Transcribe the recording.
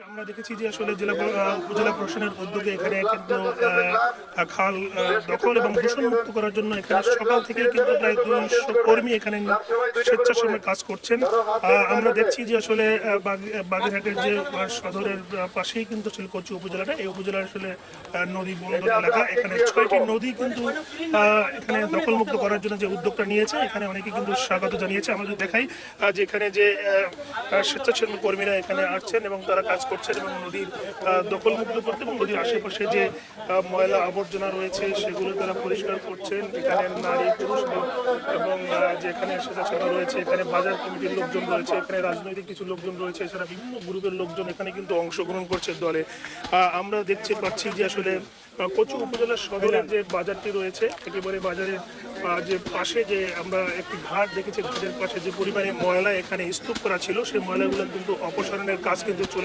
আমরা দেখেছি যে আসলে উপজেলা প্রশাসনের উদ্যোগে এখানে কিন্তু খাল দখল এবং দূষণ মুক্ত করার জন্য এখানে সকাল থেকেই কিন্তু প্রায় 200 কর্মী এখানে স্বেচ্ছাশ্রমে কাজ করছেন। আমরা দেখছি যে আসলে বাগেরহাটের যে সদরের পাশেই কিন্তু আসলে কচু উপজেলাটা, এই উপজেলার আসলে নদী বন্দর এলাকা, এখানে 6টি নদী কিন্তু এখানে দখলমুক্ত করার জন্য যে উদ্যোগটা নিয়েছে, এখানে অনেকে কিন্তু স্বাগত জানিয়েছে। আমরা যদি দেখাই যে এখানে যে স্বেচ্ছাসেবী কর্মীরা এখানে আসছেন এবং তারা কাজ করছেন এবং নদীর দখলমুক্ত করতে এবং নদীর আশেপাশে যে ময়লা আবর্জনা রয়েছে সেগুলো তারা পরিষ্কার করছেন। এখানে নারী পুরুষ এবং যেখানে স্বেচ্ছাসেবী রয়েছে, এখানে বাজার কমিটির লোকজন রয়েছে, এখানে রাজনৈতিক কিছু লোকজন রয়েছে, এছাড়া বিভিন্ন গ্রুপের লোকজন এখানে কিন্তু অংশগ্রহণ করছে দলে। আমরা দেখতে পাচ্ছি যে আসলে কচু উপজেলার সদরের যে বাজারটি রয়েছে, একেবারে বাজারের যে পাশে যে আমরা একটি ঘাট দেখেছি, ঘাটের পাশে যে পরিমাণে ময়লা এখানে স্তূপ করা ছিল, সেই ময়লাগুলো কিন্তু অপসারণের কাজ কিন্তু চলে